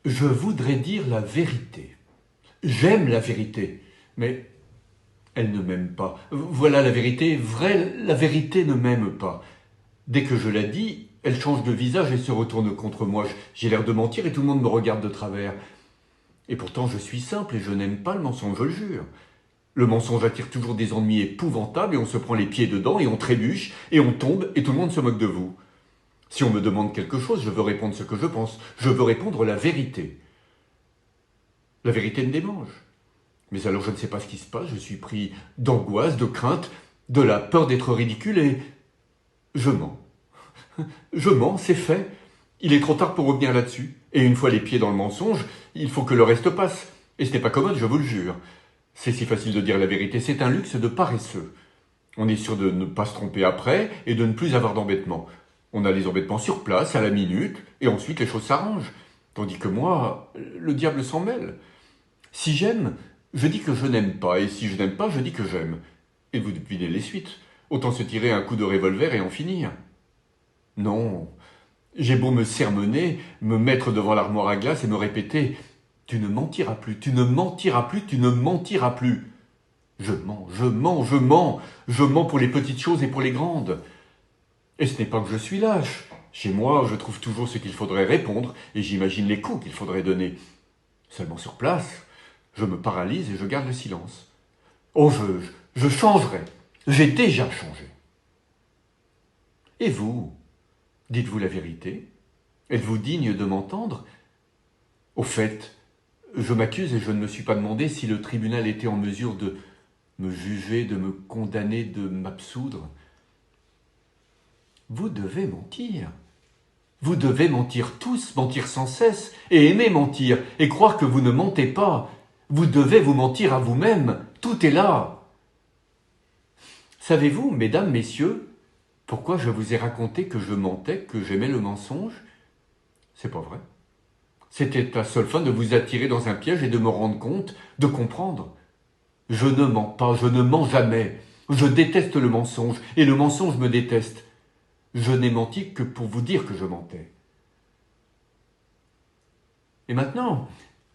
Je voudrais dire la vérité. J'aime la vérité, mais elle ne m'aime pas. Voilà la vérité, vraie, la vérité ne m'aime pas. Dès que je la dis, elle change de visage et se retourne contre moi. J'ai l'air de mentir et tout le monde me regarde de travers. Et pourtant je suis simple et je n'aime pas le mensonge, je le jure. Le mensonge attire toujours des ennuis épouvantables et on se prend les pieds dedans et on trébuche et on tombe et tout le monde se moque de vous. Si on me demande quelque chose, je veux répondre ce que je pense. Je veux répondre la vérité. La vérité me démange. Mais alors je ne sais pas ce qui se passe, je suis pris d'angoisse, de crainte, de la peur d'être ridicule et je mens. Je mens, c'est fait. Il est trop tard pour revenir là-dessus. Et une fois les pieds dans le mensonge, il faut que le reste passe. Et ce n'est pas commode, je vous le jure. C'est si facile de dire la vérité, c'est un luxe de paresseux. On est sûr de ne pas se tromper après et de ne plus avoir d'embêtements. On a les embêtements sur place, à la minute, et ensuite les choses s'arrangent. Tandis que moi, le diable s'en mêle. Si j'aime, je dis que je n'aime pas, et si je n'aime pas, je dis que j'aime. Et vous devinez les suites. Autant se tirer un coup de revolver et en finir. Non, j'ai beau me sermonner, me mettre devant l'armoire à glace et me répéter « Tu ne mentiras plus, tu ne mentiras plus, tu ne mentiras plus ». Je mens, je mens, je mens, je mens pour les petites choses et pour les grandes. Et ce n'est pas que je suis lâche. Chez moi, je trouve toujours ce qu'il faudrait répondre et j'imagine les coups qu'il faudrait donner. Seulement sur place, je me paralyse et je garde le silence. Oh, je changerai. J'ai déjà changé. Et vous, dites-vous la vérité? Êtes-vous digne de m'entendre? Au fait, je m'accuse et je ne me suis pas demandé si le tribunal était en mesure de me juger, de me condamner, de m'absoudre. Vous devez mentir. Vous devez mentir tous, mentir sans cesse, et aimer mentir, et croire que vous ne mentez pas. Vous devez vous mentir à vous-même. Tout est là. Savez-vous, mesdames, messieurs, pourquoi je vous ai raconté que je mentais, que j'aimais le mensonge? C'est pas vrai. C'était à seule fin de vous attirer dans un piège et de me rendre compte, de comprendre. Je ne mens pas, je ne mens jamais. Je déteste le mensonge, et le mensonge me déteste. Je n'ai menti que pour vous dire que je mentais. Et maintenant,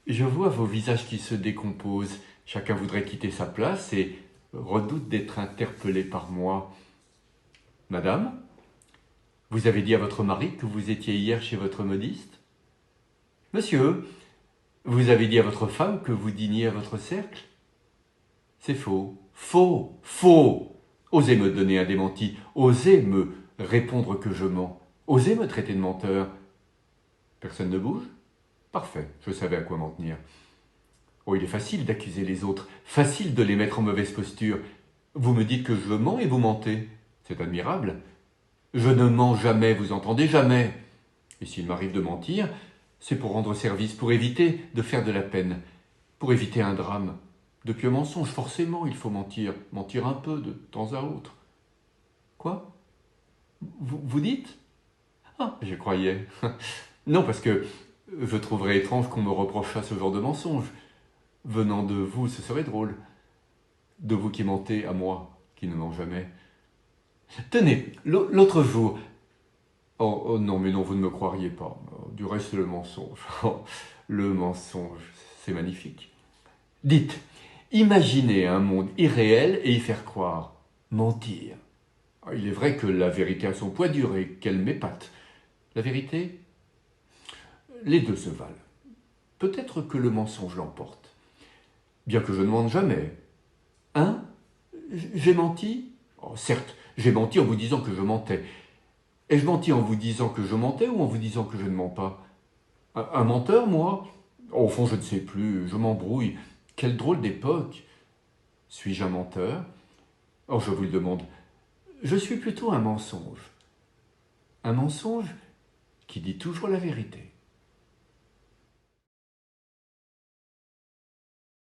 je vois vos visages qui se décomposent. Chacun voudrait quitter sa place et redoute d'être interpellé par moi. Madame, vous avez dit à votre mari que vous étiez hier chez votre modiste? Monsieur, vous avez dit à votre femme que vous dîniez à votre cercle? C'est faux, faux, faux. Osez me donner un démenti, osez me répondre que je mens, osez me traiter de menteur. Personne ne bouge? Parfait, je savais à quoi m'en tenir. Oh, il est facile d'accuser les autres, facile de les mettre en mauvaise posture. Vous me dites que je mens et vous mentez. C'est admirable. Je ne mens jamais, vous entendez, jamais. Et s'il m'arrive de mentir, c'est pour rendre service, pour éviter de faire de la peine, pour éviter un drame. Depuis un mensonge, forcément, il faut mentir. Mentir un peu, de temps à autre. Quoi? Vous dites? Ah, je croyais. Non, parce que je trouverais étrange qu'on me reprochât ce genre de mensonge. Venant de vous, ce serait drôle. De vous qui mentez à moi, qui ne mens jamais. Tenez, l'autre jour... Oh non, mais non, vous ne me croiriez pas. Du reste, le mensonge. Le mensonge, c'est magnifique. Dites, imaginez un monde irréel et y faire croire. Mentir. Il est vrai que la vérité a son poids dur et qu'elle m'épate. La vérité, les deux se valent. Peut-être que le mensonge l'emporte. Bien que je ne mente jamais. Hein? J'ai menti? Oh, certes, j'ai menti en vous disant que je mentais. Ai-je menti en vous disant que je mentais ou en vous disant que je ne mens pas? Un menteur, moi? Au fond, je ne sais plus, je m'embrouille. Quelle drôle d'époque! Suis-je un menteur? Oh, je vous le demande. Je suis plutôt un mensonge. Un mensonge qui dit toujours la vérité.